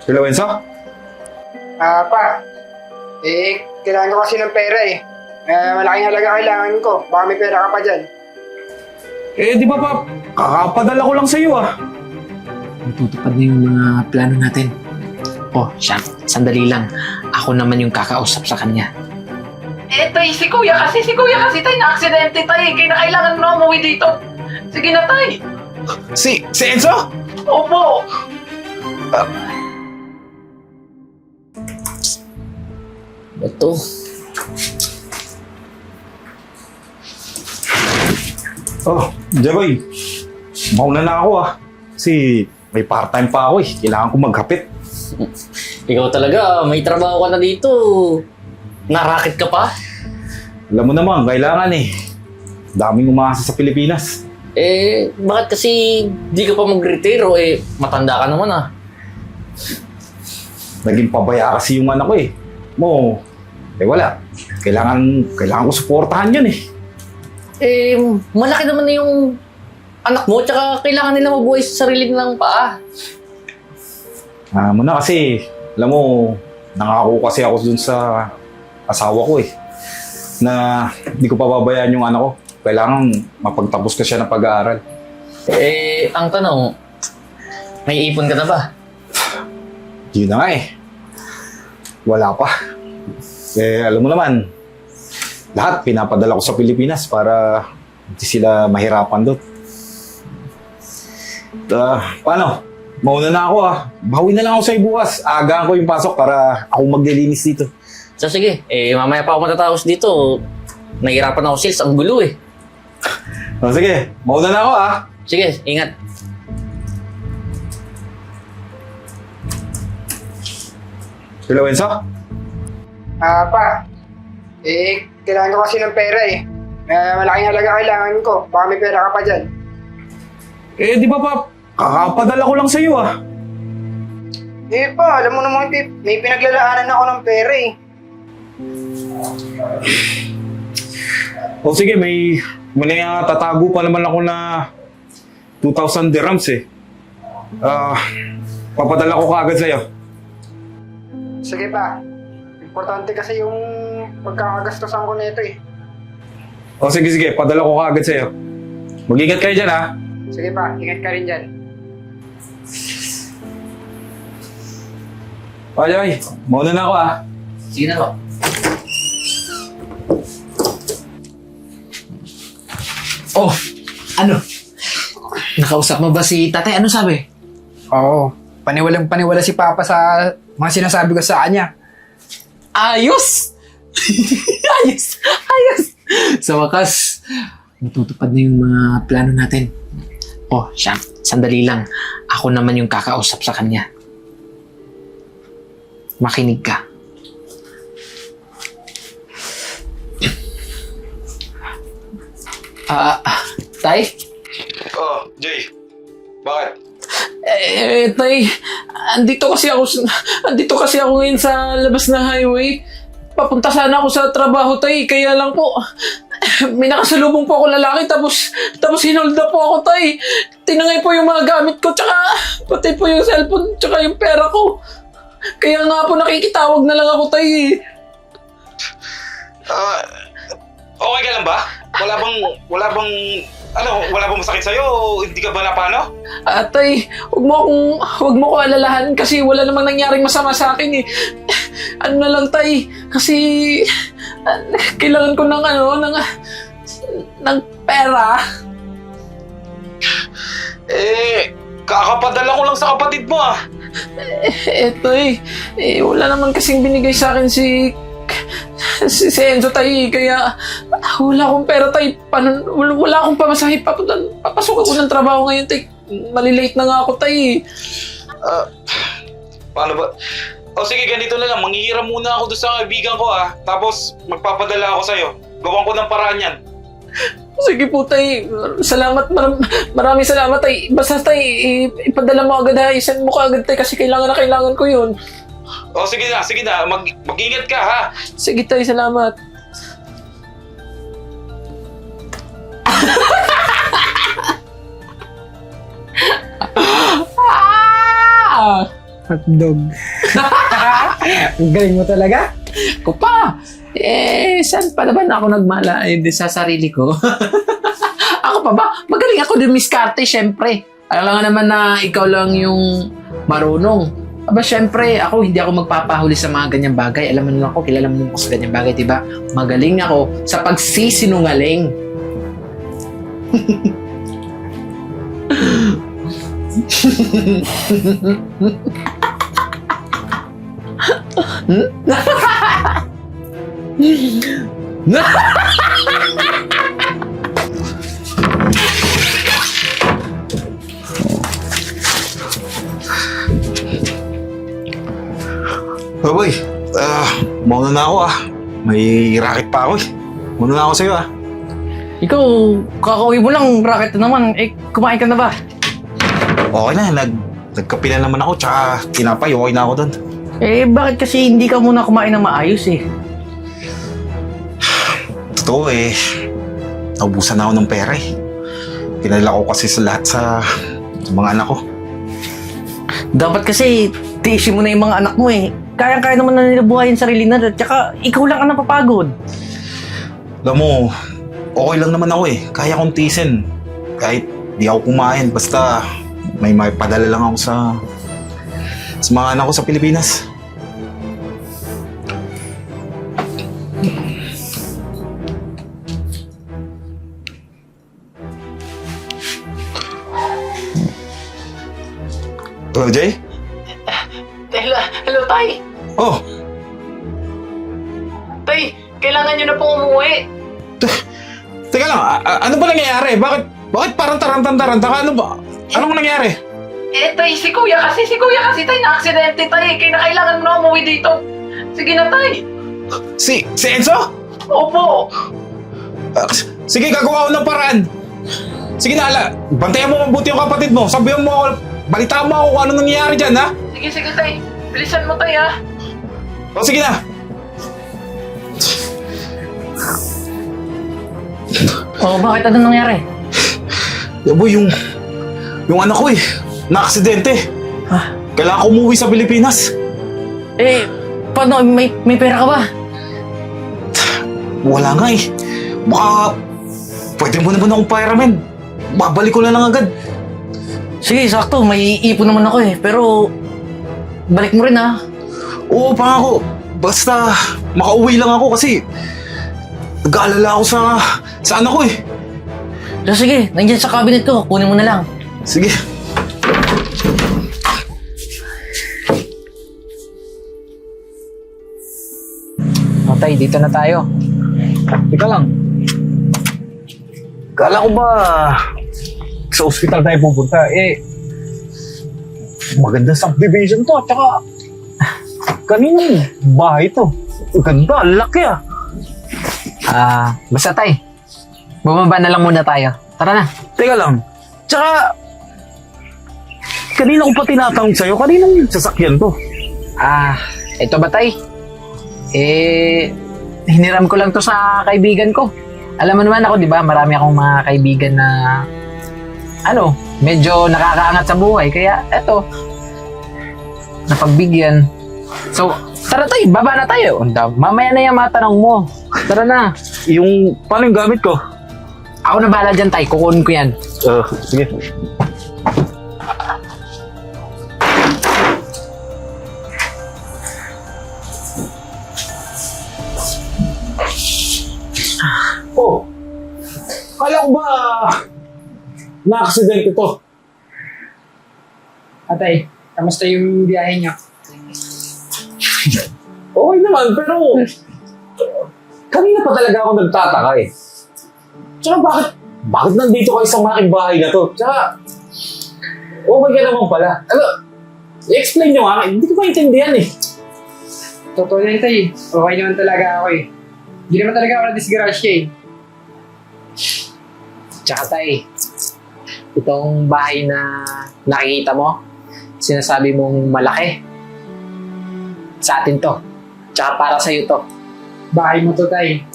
Hello, Enzo? Pa. Kailangan ko kasi ng pera eh. Malaking halaga kailangan ko. Baka may pera ka pa dyan. Di ba pa, kakapadala ko lang sa iyo Matutupad na yung mga plano natin. Oh, siya, sandali lang. Ako naman yung kakausap sa kanya. Tay, si kuya kasi tay, na-aksidente tay. Kaya na kailangan mo na umuwi dito. Sige na tay. Si Enzo? Opo. Ito. Oh, Jaboy. Mauna na ako Kasi may part-time pa ako Kailangan ko maghapit. Ikaw talaga, may trabaho ka na dito. Narakit ka pa? Alam mo naman, kailangan Daming umaasa sa Pilipinas. Bakit kasi di ka pa mag-retiro? Matanda ka naman Naging pabaya kasi yung anak ko wala. Kailangan ko suportahan yan Malaki naman na yung anak mo, tsaka kailangan nila mabuhay sa sarili nilang paa. Muna kasi, alam mo, nangako kasi ako dun sa asawa ko na hindi ko pababayaan yung anak ko. Kailangan mapagtapos ko siya ng pag-aaral. Ang tanong, may ipon ka na ba? Yun na nga Wala pa. Alam mo naman, lahat pinapadala ko sa Pilipinas para hindi sila mahirapan doon. Paano? Mauna na ako Bawi na lang ako sa'yo bukas. Agahan ko yung pasok para ako maglilinis dito. So sige, mamaya pa ako matatapos dito. Nahihirapan ako sales, ang gulo Sige, mauna na ako Sige, ingat. Hello, Enzo? Pa. Kailangan ko kasi ng pera eh. Malaking halaga kailangan ko. Baka may pera ka pa dyan. Di ba pa, kakapadala ko lang sa iyo Pa, alam mo naman, may pinaglalaanan ako ng pera eh. Sige, may tatago pa naman ako na 2,000 dirhams papadala ko kaagad sa'yo. Sige pa. Importante kasi yung pagkakagastosan ko nito eh. Sige, padala ko kaagad sa'yo. Mag-ingat kayo dyan Sige pa, ingat ka rin dyan. Ay, mauna na ako Sige na ba? Oh, ano? Nakausap mo ba si tatay? Ano sabi? Oo. Paniwalang-paniwala si Papa sa mga sinasabi ko sa kanya. Ayos! Ayos! Sa wakas, matutupad na yung mga plano natin. Oh, siya, sandali lang. Ako naman yung kakausap sa kanya. Makinig ka. Tay? Jay. Bakit? Tay, andito kasi ako ngayon sa labas na highway. Papunta sana ako sa trabaho, tay. Kaya lang po, may nakasalubong po ako lalaki tapos hinold up po ako, tay. Tinangay po yung mga gamit ko, tsaka pati po yung cellphone, tsaka yung pera ko. Kaya nga po nakikitawag na lang ako, tay. Okay ka lang ba? Wala bang masakit sa'yo? Hindi ka ba napano? Tay, huwag mo ko alalahan kasi wala namang nangyaring masama sa akin Ano na lang, tay, kasi kailangan ko ng pera. Kakapadala ko lang sa kapatid mo Tay, wala naman kasing binigay sa akin si Enzo, tay, kaya wala akong pera, tay. Wala akong pamasahe. Papasok ako ng trabaho ngayon, tay. Malilate na nga ako, tay. Paano ba? Sige, ganito na lang. Manghihiram muna ako doon sa kaibigan ko Tapos magpapadala ako sa'yo. Gawan ko ng paraan yan. Sige po, tay. Salamat. Maraming salamat, tay. Basta, tay, ipadala mo agad, isend mo ka agad, tay, kasi kailangan ko yun. Sige na. Mag-ingat ka, Sige, tay. Salamat. Hotdog. Ang galing mo talaga. Ko pa! Saan pa naman ako nagmala sa sarili ko? Ako pa ba? Magaling ako din miskarte, syempre. Alam nga naman na ikaw lang yung marunong. Aba, syempre, hindi ako magpapahuli sa mga ganyang bagay. Alam mo naman ako, kilala mo naman ako sa ganyang bagay, diba? Magaling ako sa pagsisinungaling. Oh boy, mauna na ako May racket pa ako Mauna na ako sa'yo Ikaw, kakauwi mo lang, racket na naman. Kumain ka na ba? Okay na, nagkape na naman ako, tsaka tinapay, okay na ako doon. Bakit kasi hindi ka muna kumain ng maayos Totoo naubusan na ako ng pera Pinadala ko kasi sa lahat sa mga anak ko. Dapat kasi, tiisin mo na yung mga anak mo Kaya-kaya naman na nila buhayin sarili na. Tsaka, ikaw lang ang napapagod. Alam mo, okay lang naman ako Kaya kong tiisin. Kahit di ako kumain, basta may padala lang ako sa mga anak ko sa Pilipinas. Hello, Jay? Hello, Tay. Oh, Tay, kailangan nyo na po umuwi. teka lang, ano ba nangyayari? Bakit parang tarantang-taranta ka? Ano ba? Anong nangyayari? Tay, si Kuya kasi, Tay, na-aksidente, Tay. Kaya kailangan mo na umuwi dito. Sige na, Tay. Si Enzo? Opo. Sige, gagawa ko ng paraan. Sige na, bantayan mo mabuti yung kapatid mo. Sabihan mo ako, balitaan mo ako kung anong nangyayari dyan, ha? Sige, Tay. Bilisan mo, Tay, ha? O, sige na. Bakit ano nangyari? Yabo, yung anak ko na-aksidente. Kailangan ko umuwi sa Pilipinas. Paano? May pera ka ba? Wala nga Baka, pwede mo naman akong pairamin. Babalik ko na lang agad. Sige, sakto. May ipon naman ako Pero, balik mo rin Oo, pangako. Basta, makauwi lang ako kasi nag-aalala ako sa anak ko So, sige, nandiyan sa cabinet ko. Kunin mo na lang. Sige. Tay, dito na tayo. Teka lang. Kala ko ba sa ospital tayo pupunta? Magandang subdivision to. Tsaka, kaninong bahay to? Ganda, laki Basta Tay, bumaba na lang muna tayo. Tara na. Teka lang. Tsaka, kanina ko pa tinatanong sa'yo, kaninong sasakyan to? Ito ba Tay? Hiniram ko lang to sa kaibigan ko. Alam mo naman ako, di ba? Marami akong mga kaibigan na medyo nakakaangat sa buhay. Kaya eto, napagbigyan. So, tara Tay, baba na tayo. Mamaya na yung matanong mo. Tara na. Paano yung gamit ko? Ako na bahala dyan Tay, kukunin ko yan. Sige. Oh, kala ko ba na-aksidente to? Atay, kamusta yung biyahe niyo? Okay naman, pero kanina pa talaga ako nagtataka Tsaka bakit nandito kayo sa malaking bahay na to? Tsaka, okay ka naman pala. I-explain nyo nga, hindi ko maintindihan Totoo yan, Tay. Okay naman talaga ako Hindi naman talaga ako na-disgrasya Tsaka Tay, itong bahay na nakikita mo, sinasabi mong malaki. Sa atin to. Tsaka para sa'yo to. Bahay mo to, Tay.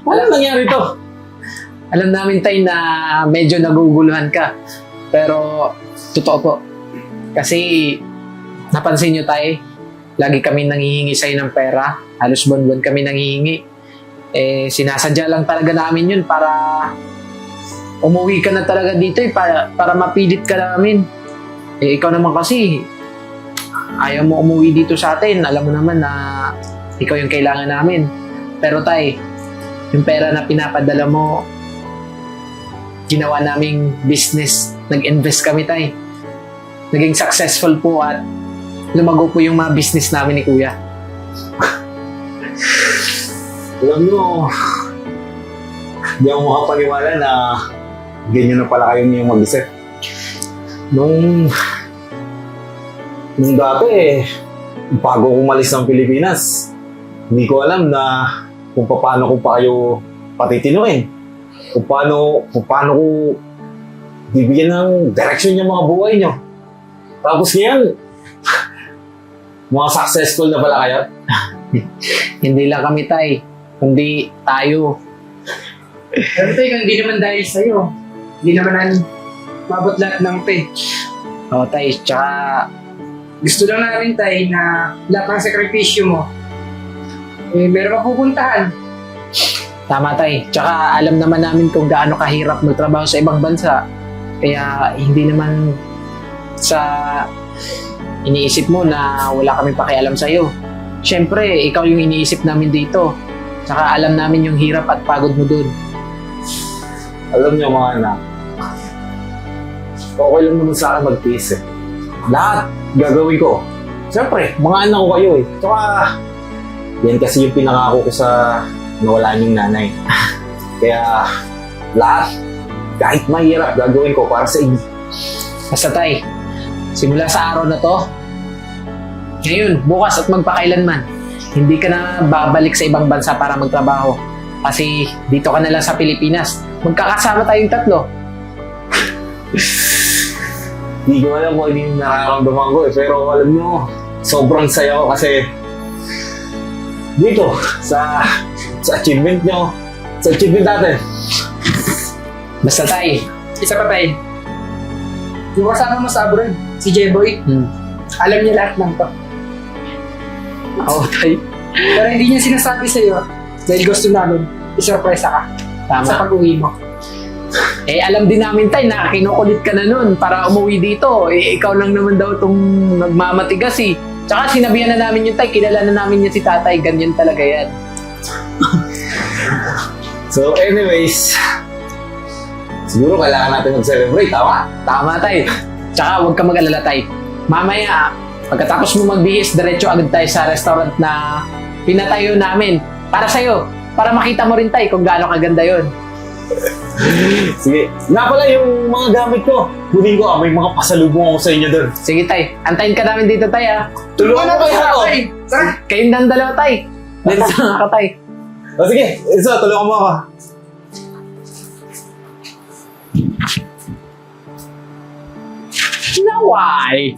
Ano nangyari to? Alam namin Tay na medyo naguguluhan ka. Pero, totoo po. Kasi, napansin nyo tayo, lagi kami nangihingi sa'yo ng pera. Halos buwan-buwan kami nangihingi. Eh, sinasadya lang talaga namin yun para umuwi ka na talaga dito para mapilit ka namin. Eh, ikaw naman kasi, ayaw mo umuwi dito sa atin. Alam mo naman na ikaw yung kailangan namin. Pero tay, yung pera na pinapadala mo, ginawa naming business. Nag-invest kami, tay. Naging successful po at lumago po yung mga business namin ni Kuya. Alam nyo, hindi ako makapaniwala na ganyan na pala kayo niyong mag-isip. Nung dati bago ko umalis ng Pilipinas, hindi ko alam na kung paano ko pa kayo patitinuin. Kung paano ko bibigyan ng direksyon yung mga buhay nyo. Tapos ngayon, mga successful na pala kayo. Hindi lang kami, tay. Kundi tayo. Pero tayo, kung hindi naman dahil sa'yo, hindi naman mabot lahat ng pay. O, tay. Tsaka, Gusto lang namin tayo na lahat ng sakripisyo mo, eh, meron mapupuntahan. tama, tay. Tsaka, alam naman namin kung gaano kahirap magtrabaho sa ibang bansa. Kaya, hindi naman sa iniisip mo na wala kami pakialam sa'yo. Siyempre, ikaw yung iniisip namin dito. Tsaka alam namin yung hirap at pagod mo dun. Alam niyo mga anak, okay lang naman sa akin magtiis eh. Lahat gagawin ko. Siyempre, mga anak ko kayo eh. Tsaka, yan kasi yung pinangako ko sa nawala niyong nanay. Kaya, lahat, kahit mahirap, gagawin ko para sa inyo. Basta tay, simula sa araw na to, ngayon, bukas at magpakailanman, hindi ka na babalik sa ibang bansa para magtrabaho. Kasi dito ka na lang sa Pilipinas. Magkakasama tayong tatlo. Hindi ko alam kung ano yung nararamdaman ko eh. Pero alam niyo, sobrang saya ko kasi dito, sa achievement niyo, sa achievement natin. Basta tay, Isa pa tayo, yung kasama mo sa abroad, si J-Boy, alam niya lahat ng to. ako tay, Pero hindi niya sinasabi sa'yo dahil gusto namin isurpresa ka sa tama. pag-uwi mo. Eh, alam din namin tay na kinukulit ka na nun para umuwi dito. Eh, ikaw lang naman daw tong nagmamatigas eh. Tsaka sinabihan na namin yung tay, kilala na namin yung si tatay, ganyan talaga yan. So anyways, siguro kailangan natin mag-celebrate, tama? Tama tay. Tsaka huwag ka mag-alala tay. Mamaya, pagkatapos mo magbihis, diretso agad tayo sa restaurant na pinatayo namin. Para sa'yo. Para makita mo rin tay kung gaano kaganda yon. Sige. Nga pala yung mga gamit ko. Kunin ko, may mga pasalubong ako sa inyo doon. Sige tay, antayin ka namin dito tay ha. Tulungan mo kayo ako. Tara! Kayong ng dalawa tay. Dito sa mga katay. O sige, isa, tulungan mo ako. Naway!